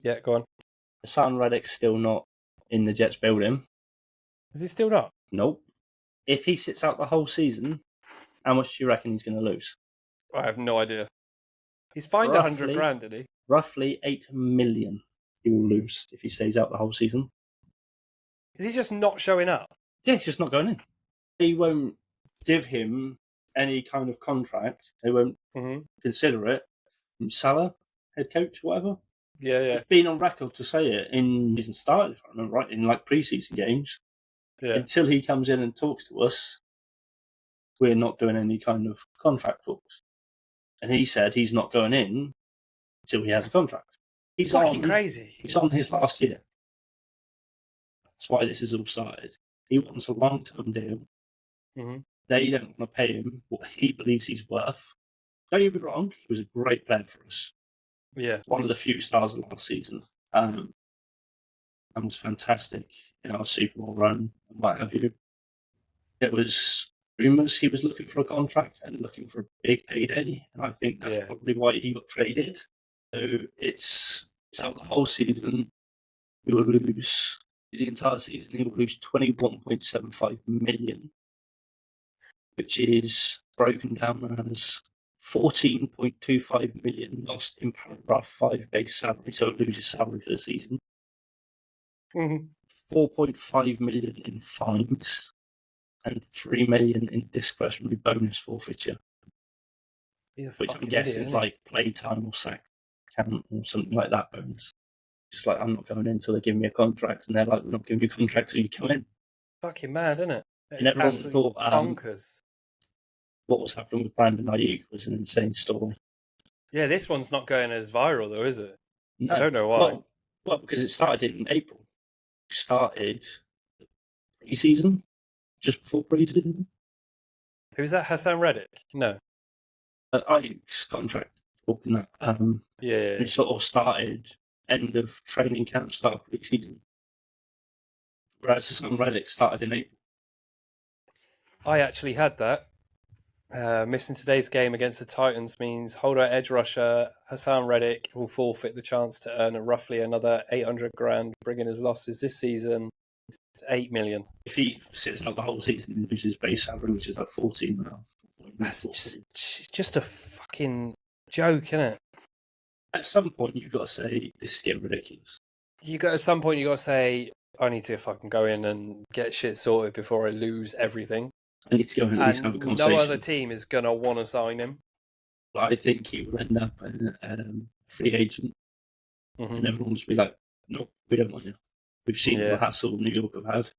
Yeah, go on. Haason Reddick's still not in the Jets building. Is he still not? Nope. If he sits out the whole season, how much do you reckon he's going to lose? I have no idea. He's fined $100,000, did he? Roughly $8 million he will lose if he stays out the whole season. Is he just not showing up? Yeah, he's just not going in. They won't give him any kind of contract. They won't consider it. Salah, head coach, whatever. Yeah. It's been on record to say it in season started, if I remember right, in like pre-season games. Yeah. Until he comes in and talks to us, we're not doing any kind of contract talks. And he said he's not going in until he has a contract. He's fucking crazy. He's on his last year. That's why this has all started. He wants a long-term deal. Mm-hmm. They don't want to pay him what he believes he's worth. Don't get me wrong, he was a great player for us. Yeah. One of the few stars of last season. And was fantastic in our Super Bowl run and what have you. There was rumours he was looking for a contract and looking for a big payday, and I think that's probably why he got traded. So it's out the whole season. He will lose the entire season. He will lose $21.75 million, which is broken down as $14.25 million lost in paragraph 5 base salary, so it loses salary for the season. Mm-hmm. $4.5 million in fines and $3 million in discretionary bonus forfeiture, which I'm guessing is like playtime or sack count or something like that bonus. Just like, I'm not going in until they give me a contract, and they're like, we're not giving you a contract till you come in. Fucking mad, isn't it? And everyone thought bonkers. What was happening with Brandon Ayuk was an insane story. Yeah, this one's not going as viral though, is it? No. I don't know why. Well, because it started in April. It started pre-season, just before pre-season. Who's that? Haason Reddick? No. Ayuk's contract. It sort of started end of training camp, start of pre-season. Whereas Haason Reddick started in April. I actually had that. Missing today's game against the Titans means holdout edge rusher Haason Reddick will forfeit the chance to earn roughly another $800,000, bringing his losses this season to $8 million. If he sits out the whole season and loses base salary, which is like 14 now. That's just a fucking joke, isn't it? At some point, you've got to say, this is getting ridiculous. At some point, you've got to say, I need to fucking go in and get shit sorted before I lose everything. I need to go and at least have a conversation. No other team is going to want to sign him. But I think he will end up a free agent. Mm-hmm. And everyone will just be like, no, we don't want you. We've seen the hassle New York have had.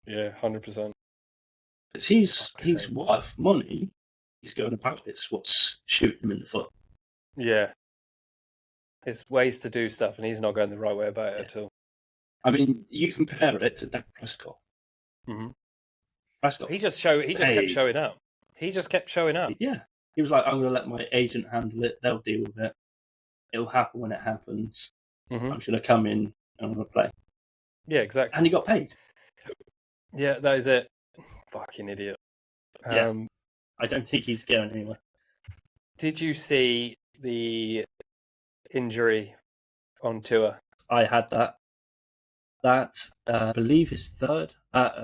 Yeah, 100%. But he's worth money. He's going about this. What's shooting him in the foot? Yeah. There's ways to do stuff, and he's not going the right way about it at all. I mean, you compare it to Dak Prescott. Mm-hmm. Prescott. He just kept showing up. He just kept showing up. Yeah. He was like, I'm going to let my agent handle it. They'll deal with it. It'll happen when it happens. Mm-hmm. I'm just going to come in and I'm going to play. Yeah, exactly. And he got paid. Yeah, that is it. Fucking idiot. Yeah. I don't think he's going anywhere. Did you see the injury on tour? I had that. That, I believe, is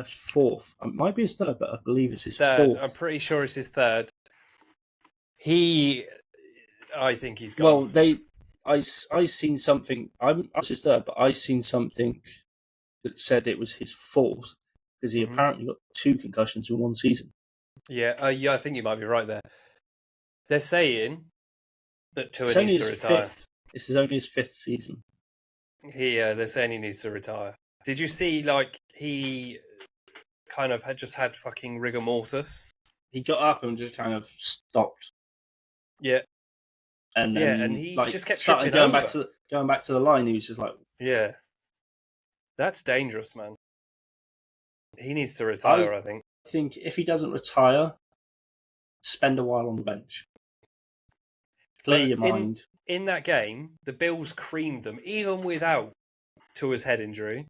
fourth. It might be his third, but I believe it's his fourth. I'm pretty sure it's his third. I think he's gone. Well, I seen something. I'm his third, but I seen something that said it was his fourth because he apparently got 2 concussions in one season. Yeah, I think you might be right there. They're saying that Tua needs to retire. This is only his 5th season. They're saying he needs to retire. Did you see, he kind of had fucking rigor mortis? He got up and just kind of stopped. Yeah. And then, and he just kept tripping going over. Going back to the line, he was just like... Yeah. That's dangerous, man. He needs to retire, I think. I think if he doesn't retire, spend a while on the bench. Clear your mind. In that game, the Bills creamed them, even without Tua's head injury.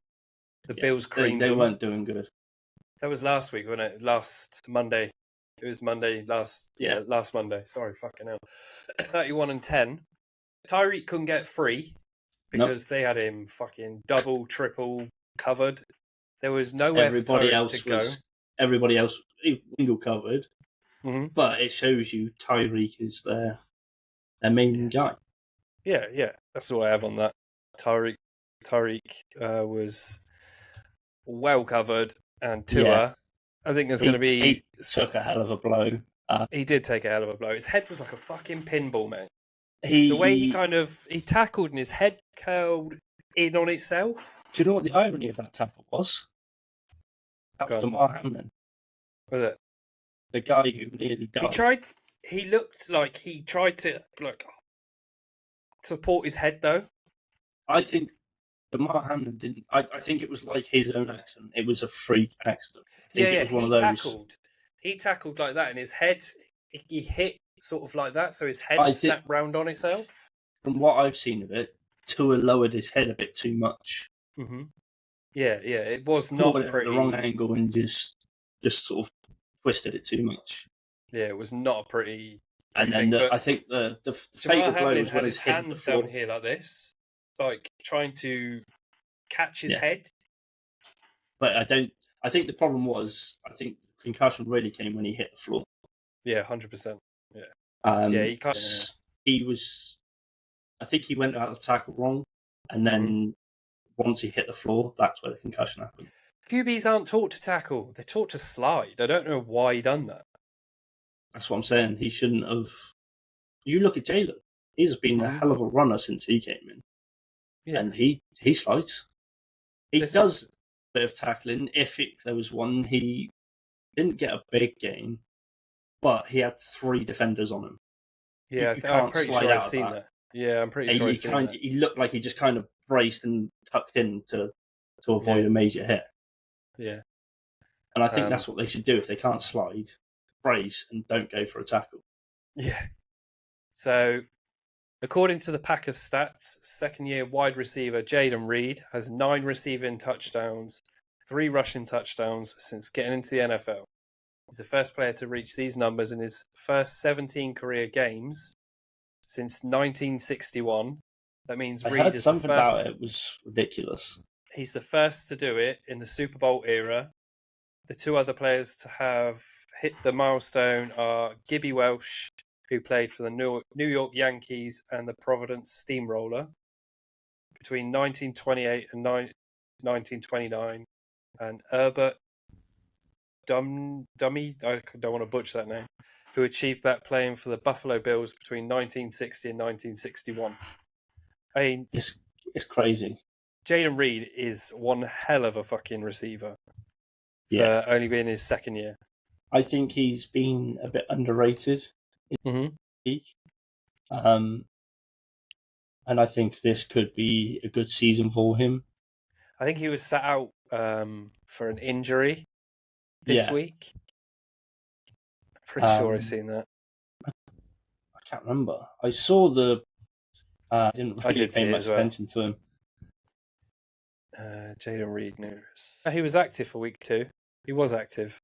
The Bills creamed them. They weren't doing good. That was last week, wasn't it? Last Monday. It was Monday, last Monday. Sorry, fucking hell. 31-10. Tyreek couldn't get free. because they had him fucking double, triple covered. There was nowhere Everybody for Tyreek else to go. Everybody else single covered, Mm-hmm. but it shows you Tyreek is their main guy. Yeah, that's all I have on that. Tyreek was well covered, and Tua, Yeah. I think there's going to be. He took a hell of a blow. He did take a hell of a blow. His head was like a fucking pinball, mate. The way he tackled and his head curled in on itself. Do you know what the irony of that tackle was? That was Damar Hamlin. Was it? The guy who nearly died. He looked like he tried to support his head though. I think Damar Hamlin didn't. I think it was like his own accident. It was a freak accident. I think it was one of those. He tackled like that, and his head he hit sort of like that, so his head snapped round on itself. From what I've seen of it, Tua lowered his head a bit too much. Mm-hmm. Yeah, it was not pretty. At the wrong angle and just sort of twisted it too much. Yeah, it was not a pretty. And then I think the fatal blow was when his hands down here like this, like trying to catch his head. But I think the problem was, concussion really came when he hit the floor. Yeah, 100%. Yeah. He was. I think he went out of tackle wrong, and then once he hit the floor, that's where the concussion happened. QBs aren't taught to tackle; they're taught to slide. I don't know why he done that. That's what I'm saying. He shouldn't have. You look at Jalen; he's been a hell of a runner since he came in, and he slides. He does a bit of tackling. If there was one, he didn't get a big gain, but he had 3 defenders on him. Yeah, I'm pretty sure I've seen that. Yeah, I'm pretty sure I've seen that. He looked like he just kind of braced and tucked in to avoid a major hit. Yeah. And I think that's what they should do if they can't slide. Brace and don't go for a tackle. Yeah. So, according to the Packers stats, second-year wide receiver Jaden Reed has 9 receiving touchdowns, 3 rushing touchdowns since getting into the NFL. He's the first player to reach these numbers in his first 17 career games since 1961. That means Reed is the first. About it was ridiculous. He's the first to do it in the Super Bowl era. The 2 other players to have hit the milestone are Gibby Welsh, who played for the New York Yankees and the Providence Steamroller between 1928 and 1929, and Herbert Dummy, I don't want to butcher that name, who achieved that playing for the Buffalo Bills between 1960 and 1961. I mean, it's crazy. Jaden Reed is one hell of a fucking receiver for only being his second year. I think he's been a bit underrated in the league. And I think this could be a good season for him. I think he was sat out for an injury this week. I'm pretty sure I've seen that. I can't remember. I saw I didn't really pay much attention to him. Jaden Reed news. He was active for week 2. He was active.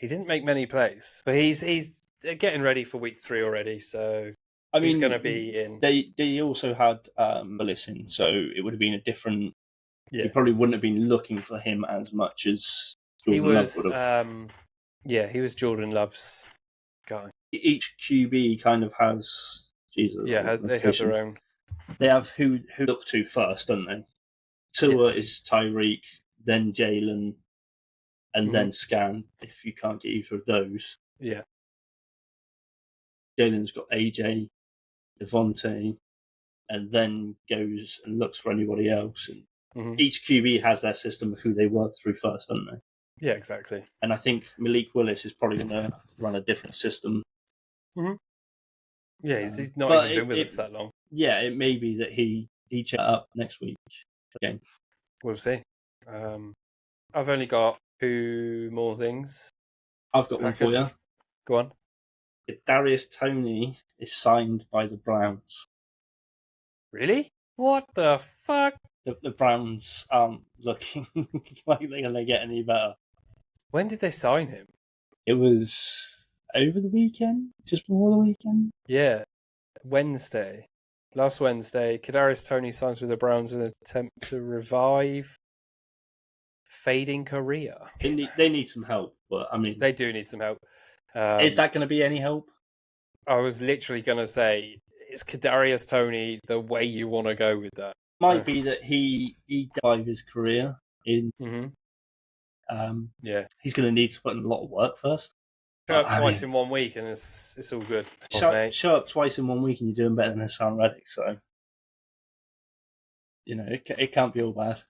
He didn't make many plays, but he's getting ready for week 3 already. So he's going to be in. They also had Willis in, so it would have been a different. Yeah. You probably wouldn't have been looking for him as much as Jordan Love would have. He was Jordan Love's guy. Each QB kind of has. Jesus. Yeah, they have their own. They have who look to first, don't they? Tua is Tyreek, then Jalen, and then Scan, if you can't get either of those. Yeah. Jalen's got AJ, Devontae, and then goes and looks for anybody else. And each QB has their system of who they work through first, don't they? Yeah, exactly. And I think Malik Willis is probably going to run a different system. Mm-hmm. Yeah, he's not even been with us that long. Yeah, it may be that he chat up next week again. We'll see. I've only got 2 more things. I've got one for you. Go on. Darius Toney is signed by the Browns. Really? What the fuck? The Browns aren't looking like they're going to get any better. When did they sign him? It was over the weekend, just before the weekend. Yeah, Wednesday. Last Wednesday, Kadarius Toney signs with the Browns in an attempt to revive fading career. They need some help, but I mean, They do need some help. is that going to be any help? I was literally going to say, is Kadarius Toney the way you want to go with that? Might be that he died his career in. Yeah. He's going to need to put in a lot of work first. Show up twice in 1 week and it's all good. Show up twice in 1 week and you're doing better than Haason Reddick, so it can't be all bad.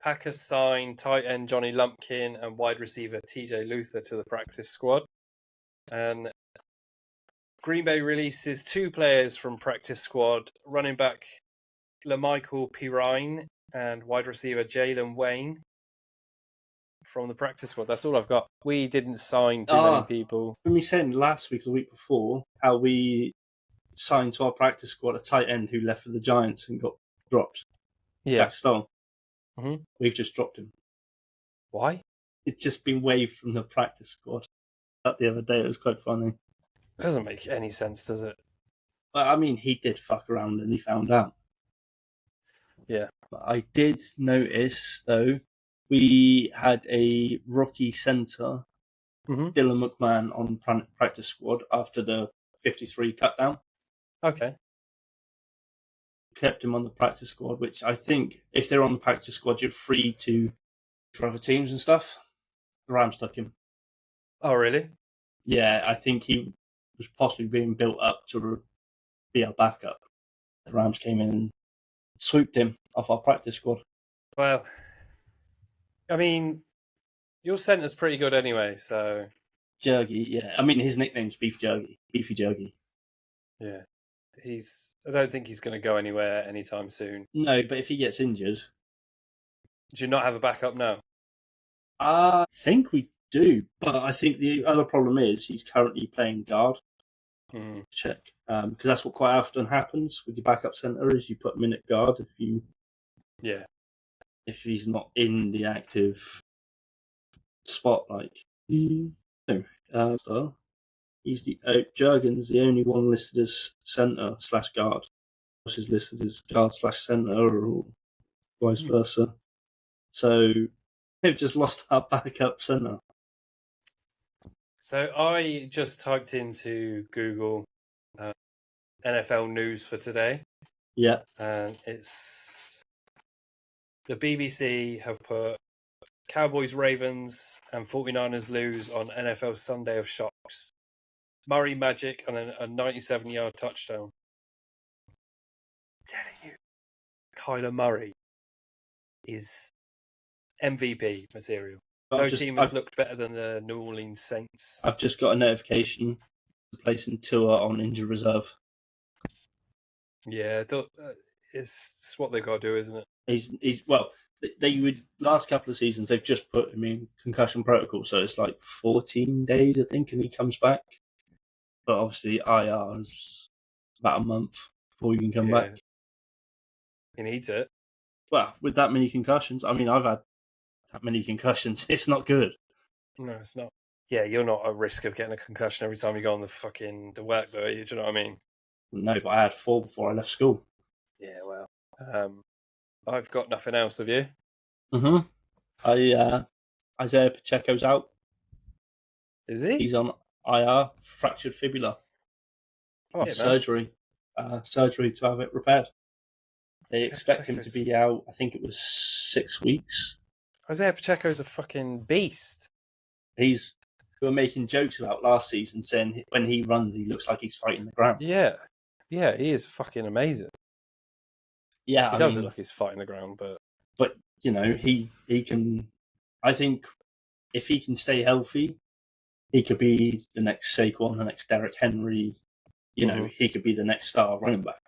Packers signed tight end Johnny Lumpkin and wide receiver TJ Luther to the practice squad. And Green Bay releases 2 players from practice squad, running back LaMichael Pirine and wide receiver Jalen Wayne from the practice squad. That's all I've got. We didn't sign too many people. When we said last week or the week before how we signed to our practice squad a tight end who left for the Giants and got dropped. Yeah. Jack Stoll. Mm-hmm. We've just dropped him. Why? It's just been waived from the practice squad. That the other day, it was quite funny. It doesn't make any sense, does it? I mean, he did fuck around and he found out. Yeah. But I did notice, though, we had a rookie centre, Dylan McMahon, on practice squad after the 53 cut down. Okay. Kept him on the practice squad, which I think if they're on the practice squad, you're free to for other teams and stuff. The Rams took him. Oh, really? Yeah, I think he was possibly being built up to be our backup. The Rams came in and swooped him off our practice squad. Well, I mean, your centre's pretty good anyway, so... Jergy, yeah. I mean, his nickname's Beefy Jergy. Yeah. I don't think he's going to go anywhere anytime soon. No, but if he gets injured... Do you not have a backup now? I think we do, but I think the other problem is he's currently playing guard. Check. Because that's what quite often happens with your backup centre is you put him in at guard if he's not in the active spot. So he's Jurgen's the only one listed as centre/guard. Which is listed as guard/centre or vice versa. So they've just lost our backup centre. So I just typed into Google NFL news for today. Yeah. And it's the BBC have put Cowboys, Ravens and 49ers lose on NFL Sunday of Shocks. Murray Magic and then a 97-yard touchdown. I'm telling you, Kyler Murray is MVP material. No team has looked better than the New Orleans Saints. I've just got a notification placing Tua on injured reserve. Yeah, it's what they've got to do, isn't it? They would last couple of seasons they've just put him in concussion protocol, so it's like 14 days I think, and he comes back. But obviously IR is about a month before you can come back. He needs it. Well, with that many concussions, I mean, I've had that many concussions. It's not good. No, it's not. Yeah, you're not at risk of getting a concussion every time you go on the work, though. Do you know what I mean? No, but I had 4 before I left school. Yeah, well, I've got nothing else. Have you? Isaiah Pacheco's out. Is he? He's on IR, fractured fibula. Surgery. Surgery to have it repaired. They expect him to be out, I think it was 6 weeks. Isaiah Pacheco's a fucking beast. We were making jokes about last season, saying when he runs, he looks like he's fighting the ground. Yeah, he is fucking amazing. Yeah, he does look like he's fighting the ground, but he can. I think if he can stay healthy, he could be the next Saquon, the next Derrick Henry. He could be the next star running back.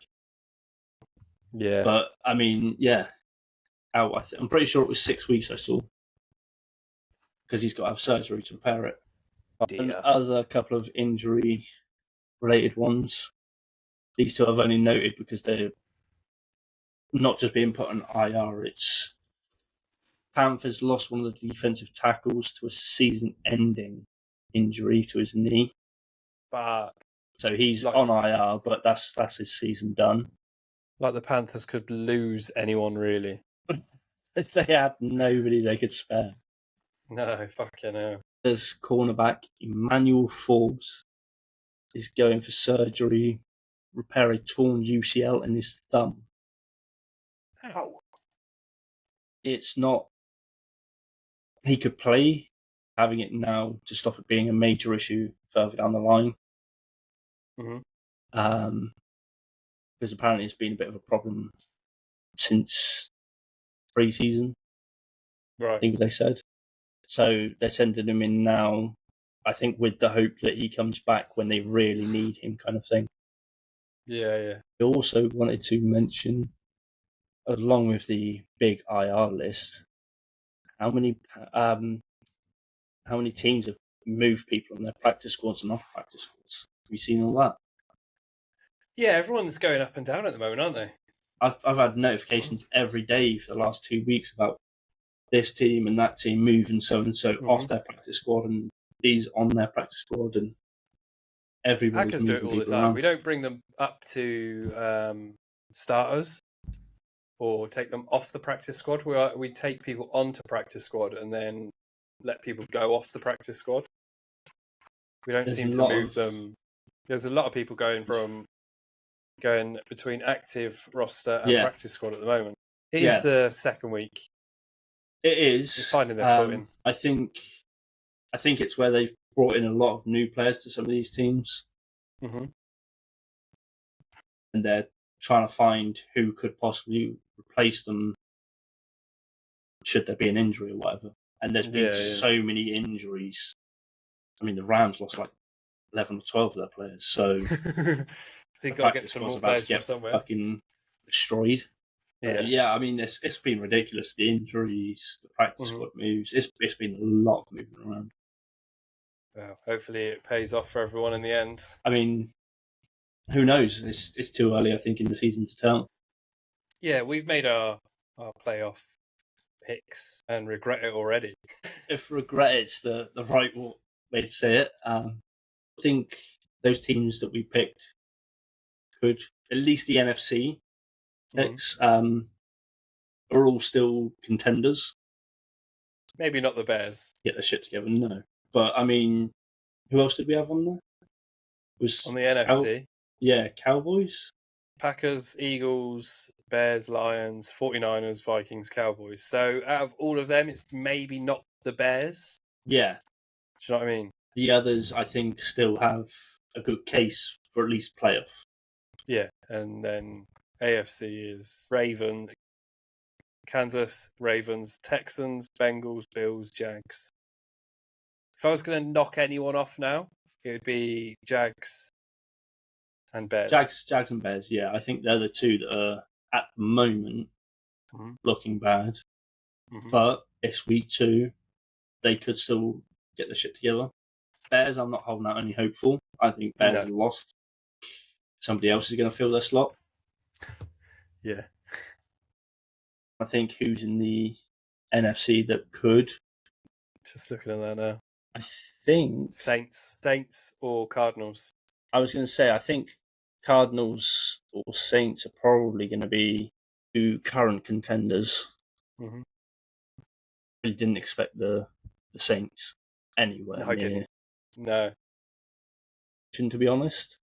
Yeah, but I mean, out. I'm pretty sure it was 6 weeks. I saw because he's got to have surgery to repair it. And other couple of injury-related ones. These two I've only noted because they're not just being put on IR. It's Panthers lost one of the defensive tackles to a season-ending injury to his knee. But so he's on IR, but that's his season done. Like the Panthers could lose anyone, really. They had nobody they could spare. No, fucking hell. There's cornerback Emmanuel Forbes is going for surgery, repair a torn UCL in his thumb. Ow. It's not. He could play, having it now to stop it being a major issue further down the line. Mm-hmm. Because apparently it's been a bit of a problem since pre-season. Right. I think they said. So they're sending him in now, I think with the hope that he comes back when they really need him, kind of thing. Yeah. I also wanted to mention, along with the big IR list, how many teams have moved people on their practice squads and off practice squads? Have you seen all that? Yeah, everyone's going up and down at the moment, aren't they? I've had notifications every day for the last 2 weeks about this team and that team moving so and so off their practice squad and these on their practice squad, and everybody's Hackers do it moving all the people time. around. We don't bring them up to starters or take them off the practice squad. We take people onto practice squad and then let people go off the practice squad. We don't seem to move them. There's a lot of people going between active roster and practice squad at the moment. It is the second week. It is. It's finding their footing. I think it's where they've brought in a lot of new players to some of these teams. Mm-hmm. And they're trying to find who could possibly replace them should there be an injury or whatever. And there's been so many injuries. I mean, the Rams lost like 11 or 12 of their players, so they've got to get some more players from somewhere. Fucking destroyed. Yeah, I mean, it's been ridiculous. The injuries, the practice squad moves. It's been a lot of moving around. Well, hopefully it pays off for everyone in the end. I mean, who knows? It's too early, I think, in the season to tell. Yeah, we've made our playoff picks and regret it already. If regret it's the right way to say it, I think those teams that we picked could, at least the NFC picks, are all still contenders. Maybe not the Bears. Get their shit together, no. But, I mean, who else did we have on there? On the NFC? Cowboys. Packers, Eagles, Bears, Lions, 49ers, Vikings, Cowboys. So out of all of them, it's maybe not the Bears. Yeah. Do you know what I mean? The others, I think, still have a good case for at least playoff. Yeah, and then AFC is Kansas, Ravens, Texans, Bengals, Bills, Jags. If I was going to knock anyone off now, it would be Jags and Bears. Jags and Bears, yeah. I think they're the two that are, at the moment, looking bad. Mm-hmm. But it's week 2. They could still get the shit together. Bears, I'm not holding out any hope for. I think Bears are lost. Somebody else is going to fill their slot. Yeah. I think who's in the NFC that could? Just looking at that now. I think Saints or Cardinals. I was going to say, I think Cardinals or Saints are probably going to be 2 current contenders. Mm-hmm. Really didn't expect the Saints anywhere. No, I didn't. No. To be honest.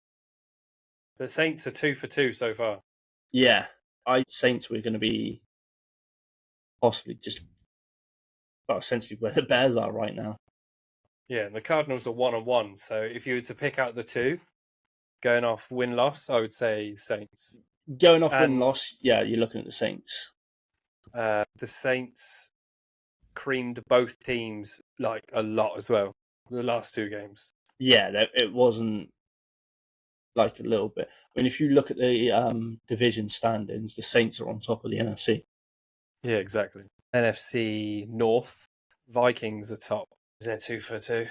The Saints are 2 for 2 so far. Yeah. Saints were going to be possibly just essentially where the Bears are right now. Yeah, and the Cardinals are 1-1. So if you were to pick out the 2, going off win-loss, I would say Saints. Going off win-loss, yeah, you're looking at the Saints. The Saints creamed both teams like a lot as well, the last 2 games. Yeah, it wasn't like a little bit. I mean, if you look at the division standings, the Saints are on top of the NFC. Yeah, exactly. NFC North, Vikings are top. They're 2 for 2.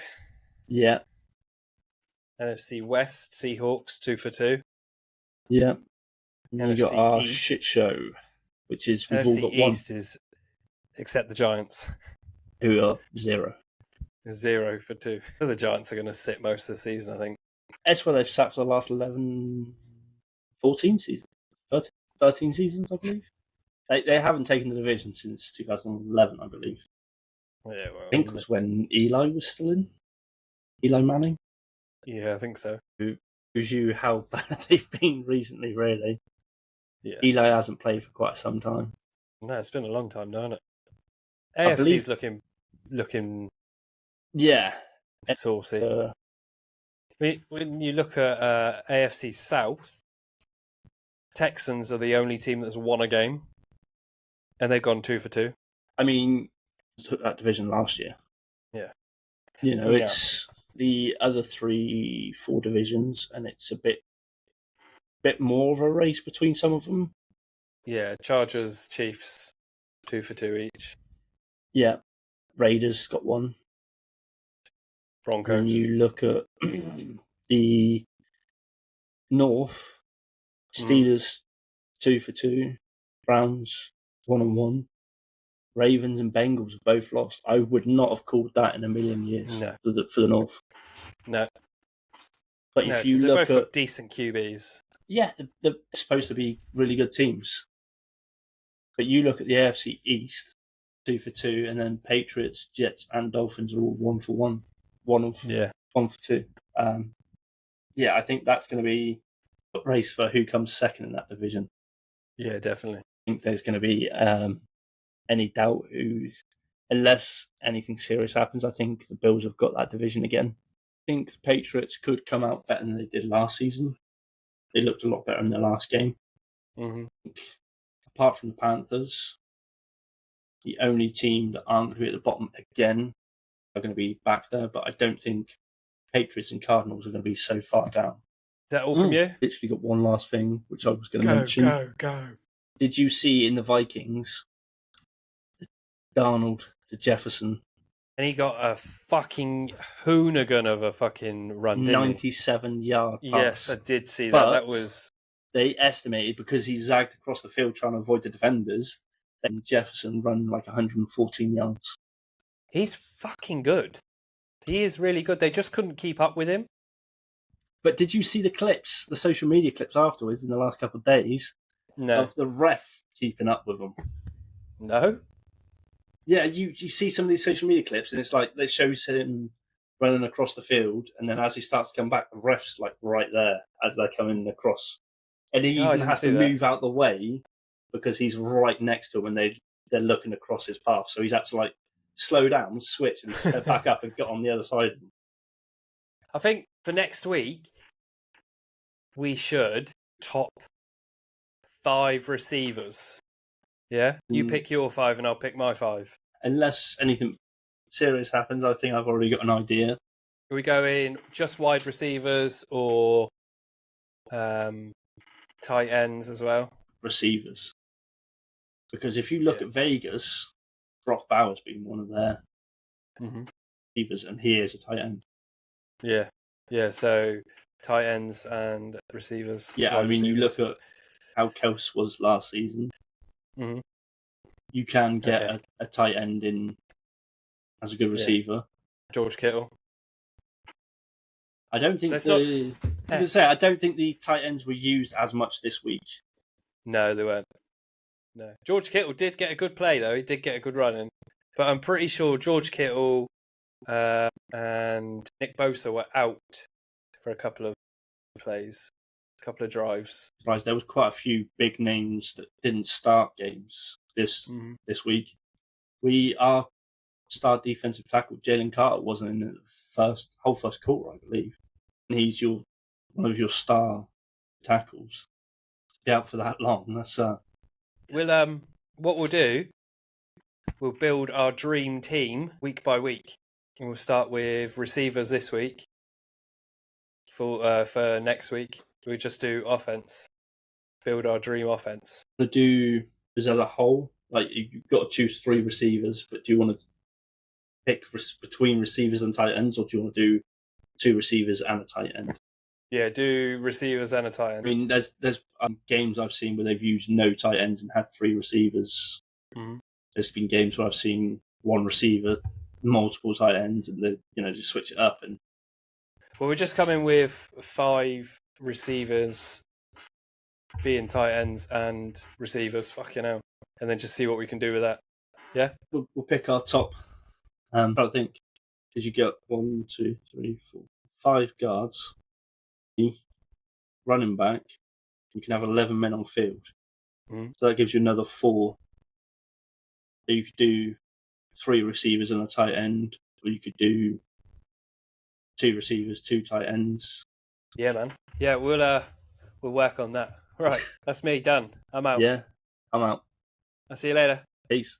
Yeah. NFC West, Seahawks 2 for 2. Yeah. And NFC you got our East. shit show, which is we've NFC all got East one. is, except the Giants, who are 0. 0 for 2. The Giants are going to sit most of the season, I think. That's where they've sat for the last 14 seasons. 13 seasons, I believe. They haven't taken the division since 2011, I believe. Yeah, well, I think it was when Eli was still in. Eli Manning. Yeah, I think so. Who shows you how bad they've been recently, really. Yeah. Eli hasn't played for quite some time. No, it's been a long time, hasn't it? I AFC's believe, looking yeah. saucy. When you look at AFC South, Texans are the only team that's won a game, and they've gone 2 for 2. I mean, took that division last year. Yeah. It's the other 3-4 divisions, and it's a bit more of a race between some of them. Yeah, Chargers, Chiefs, 2 for 2 each. Yeah, Raiders got one. Broncos. And you look at the North, Steelers 2 for 2, Browns 1-1, Ravens and Bengals have both lost. I would not have called that in a million years for the North. No. But if you look both got decent QBs. Yeah, they're supposed to be really good teams. But you look at the AFC East, 2 for 2, and then Patriots, Jets, and Dolphins are all 1 for 1. 1 for 2. I think that's going to be a race for who comes second in that division. Yeah, definitely. I think there's going to be any doubt unless anything serious happens, I think the Bills have got that division again. I think the Patriots could come out better than they did last season. They looked a lot better in their last game. Mm-hmm. Apart from the Panthers, the only team that aren't going to be at the bottom again are going to be back there, but I don't think Patriots and Cardinals are going to be so far down. Is that all from you? Literally got one last thing, which I was going to mention. Go. Did you see in the Vikings, Darnold to Jefferson? And he got a fucking hoonigan of a fucking run, didn't he? 97-yard pass. Yes, I did see that. That was... They estimated, because he zagged across the field trying to avoid the defenders, then Jefferson run like 114 yards. He's fucking good. He is really good. They just couldn't keep up with him. But did you see the clips, the social media clips afterwards in the last couple of days? No. Of the ref keeping up with them? No. Yeah, you see some of these social media clips, and it's like they shows him running across the field, and then as he starts to come back, the ref's like right there as they're coming across, and he even has to move out the way because he's right next to him, and they're looking across his path. So he's had to like slow down, switch, and step back up and get on the other side of him. I think for next week we should top 5 receivers. Yeah? You pick your 5 and I'll pick my 5. Unless anything serious happens, I think I've already got an idea. Are we going just wide receivers or tight ends as well? Receivers. Because if you look at Vegas, Brock Bowers being one of their receivers, and he is a tight end. Yeah, so tight ends and receivers. Yeah, I mean, you look at how Kels was last season. Mm-hmm. You can get a tight end in as a good receiver. George Kittle. I don't think I don't think the tight ends were used as much this week. No, they weren't. No. George Kittle did get a good play, though. He did get a good run in. But I'm pretty sure George Kittle and Nick Bosa were out for a couple of plays, a couple of drives. There was quite a few big names that didn't start games this week. Our star defensive tackle, Jalen Carter, wasn't in the whole first quarter, I believe. And he's one of your star tackles. To be out for that long, that's what we'll do, we'll build our dream team week by week. And we'll start with receivers this week. For next week, we'll just do offense. Build our dream offense. To do as a whole, like you've got to choose 3 receivers, but do you want to pick between receivers and tight ends, or do you want to do 2 receivers and a tight end? Yeah, do receivers and a tight end. I mean, there's games I've seen where they've used no tight ends and had 3 receivers. Mm-hmm. There's been games where I've seen 1 receiver, multiple tight ends, and they just switch it up. And well, we're just coming with 5 receivers being tight ends and receivers. Fucking hell, and then just see what we can do with that. Yeah, we'll pick our top. But I think because you get 1, 2, 3, 4, 5 guards, running back, you can have 11 men on field. Mhm. So that gives you another 4. So you could do 3 receivers and a tight end, or you could do 2 receivers, 2 tight ends. Yeah, man. Yeah, we'll work on that. Right, that's me done. I'm out. Yeah, I'm out. I'll see you later. Peace.